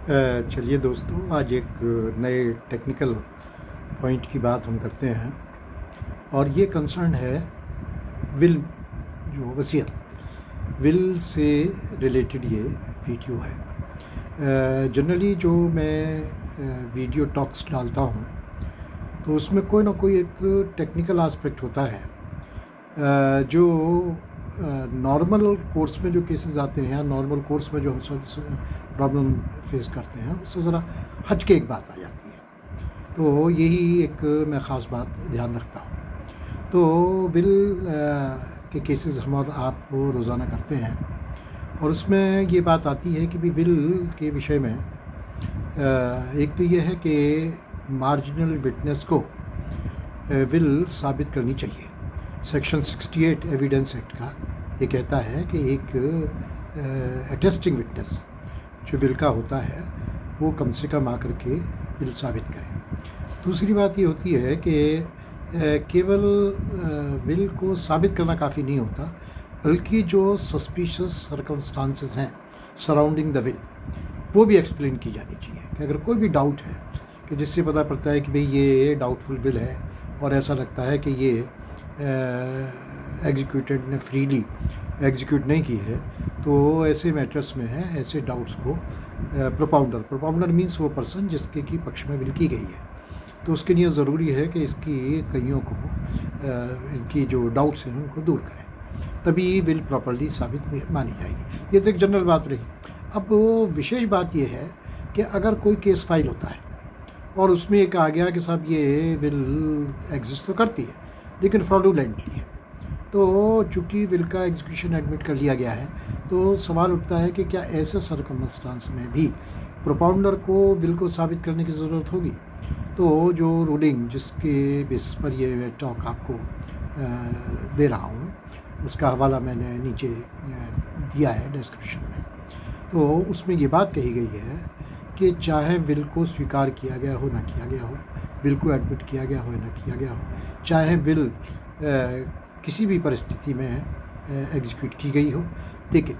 चलिए दोस्तों, आज एक नए टेक्निकल पॉइंट की बात हम करते हैं और ये कंसर्न है विल, जो वसीयत, विल से रिलेटेड ये वीडियो है। जनरली जो मैं वीडियो टॉक्स डालता हूँ तो उसमें कोई ना कोई एक टेक्निकल एस्पेक्ट होता है जो नॉर्मल कोर्स में जो केसेस आते हैं या नॉर्मल कोर्स में जो हम सब प्रॉब्लम फेस करते हैं उससे ज़रा हट के एक बात आ जाती है। तो यही एक मैं ख़ास बात ध्यान रखता हूँ। तो विल के केसेस हम और आप रोज़ाना करते हैं और उसमें ये बात आती है कि भी विल के विषय में एक तो ये है कि मार्जिनल विटनेस को विल साबित करनी चाहिए। सेक्शन 68 एविडेंस एक्ट का ये कहता है कि एक अटेस्टिंग विटनेस जो विल का होता है वो कम से कम आकर के विल साबित करे। दूसरी बात ये होती है कि केवल विल को साबित करना काफ़ी नहीं होता, बल्कि जो सस्पिशियस सर्कमस्टांसेस हैं सराउंडिंग द विल वो भी एक्सप्लेन की जानी चाहिए। कि अगर कोई भी डाउट है कि जिससे पता पड़ता है कि भाई ये डाउटफुल विल है और ऐसा लगता है कि ये एग्जीक्यूटेंट ने फ्रीली एग्जीक्यूट नहीं की है, तो ऐसे मैटर्स में है ऐसे डाउट्स को प्रोपाउंडर मीन्स वो पर्सन जिसके की पक्ष में विल की गई है, तो उसके लिए ज़रूरी है कि इसकी कईयों को इनकी जो डाउट्स हैं उनको दूर करें, तभी विल प्रॉपर्ली साबित मानी जाएगी। ये तो एक जनरल बात रही। अब विशेष बात यह है कि अगर कोई केस फाइल होता है और उसमें एक आ गया कि साहब ये विल एग्जिस्ट तो करती है लेकिन फ्रॉडुलेंटली है, तो चूँकि विल का एग्जीक्यूशन एडमिट कर लिया गया है तो सवाल उठता है कि क्या ऐसे सर्कमस्टांस में भी प्रोपाउंडर को विल को साबित करने की ज़रूरत होगी। तो जो रूलिंग जिसके बेसिस पर ये टॉक आपको दे रहा हूँ उसका हवाला मैंने नीचे दिया है डिस्क्रिप्शन में। तो उसमें ये बात कही गई है कि चाहे विल को स्वीकार किया गया हो ना किया गया हो, विल को एडमिट किया गया हो ना किया गया हो, चाहे विल किसी भी परिस्थिति में एग्जीक्यूट की गई हो, लेकिन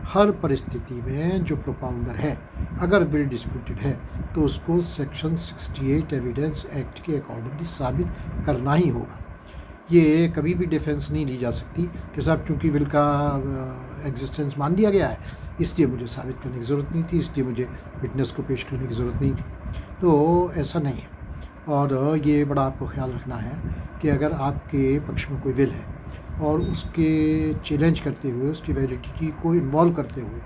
हर परिस्थिति में जो प्रोपाउंडर है अगर विल डिस्प्यूटेड है तो उसको सेक्शन 68 एविडेंस एक्ट के अकॉर्डिंगली साबित करना ही होगा। ये कभी भी डिफेंस नहीं ली जा सकती कि साहब चूँकि विल का एग्जिस्टेंस मान लिया गया है इसलिए मुझे साबित करने की ज़रूरत नहीं थी, इसलिए मुझे विटनेस को पेश करने की ज़रूरत नहीं थी। तो ऐसा नहीं है। और ये बड़ा आपको ख्याल रखना है कि अगर आपके पक्ष में कोई विल है और उसके चैलेंज करते हुए उसकी वैलिडिटी को इन्वॉल्व करते हुए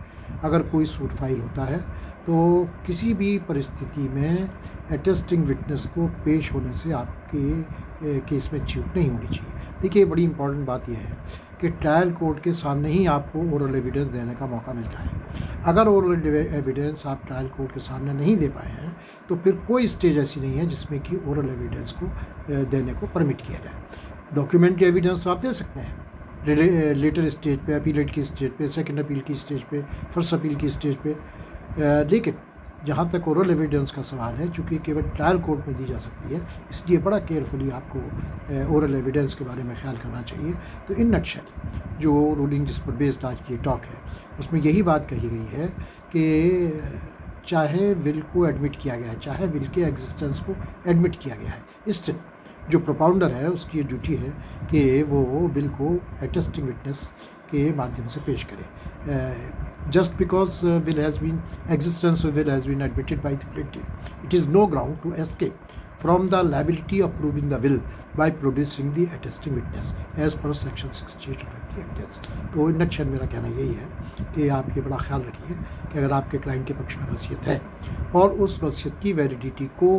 अगर कोई सूट फाइल होता है तो किसी भी परिस्थिति में अटेस्टिंग विटनेस को पेश होने से आपके केस में चूक नहीं होनी चाहिए। देखिए, बड़ी इंपॉर्टेंट बात यह है कि ट्रायल कोर्ट के सामने ही आपको ओरल एविडेंस देने का मौका मिलता है। अगर ओरल एविडेंस आप ट्रायल कोर्ट के सामने नहीं दे पाए हैं तो फिर कोई स्टेज ऐसी नहीं है जिसमें कि ओरल एविडेंस को देने को परमिट किया जाए। डॉक्यूमेंट्री एविडेंस तो आप दे सकते हैं लेटर स्टेज पे, अपीलेट की स्टेज पे, सेकंड अपील की स्टेज पे, फर्स्ट अपील की स्टेज पे, लेकिन जहाँ तक ओरल एविडेंस का सवाल है चूँकि केवल ट्रायल कोर्ट में दी जा सकती है, इसलिए बड़ा केयरफुली आपको ओरल एविडेंस के बारे में ख्याल करना चाहिए। तो इन नटशेल जो रूलिंग जिस पर बेस्ड आज की टॉक है उसमें यही बात कही गई है कि चाहे विल को एडमिट किया गया है, चाहे विल के एग्जिस्टेंस को एडमिट किया गया है, स्टिल जो प्रोपाउंडर है उसकी ये ड्यूटी है कि वो विल को अटेस्टिंग विटनेस के माध्यम से पेश करे। Just because existence of will has been admitted by the plaintiff, it is no ground to escape from the liability of proving the will by producing the attesting witness as per section 68 of the evidence। तो इन नक्शे मेरा कहना यही है कि आप ये बड़ा ख्याल रखिए कि अगर आपके क्लाइंट के पक्ष में वसीयत है और उस वसीयत की वैलिडिटी को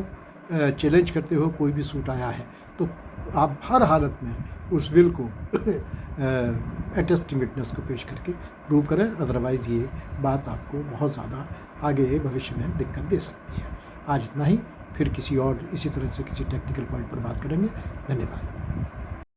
चैलेंज करते हुए कोई भी सूट आया है तो आप हर हालत में उस विल को अटेस्टिंग विटनेस को पेश करके प्रूव करें, अदरवाइज़ ये बात आपको बहुत ज़्यादा आगे भविष्य में दिक्कत दे सकती है। आज इतना ही, फिर किसी और इसी तरह से किसी टेक्निकल पॉइंट पर बात करेंगे। धन्यवाद।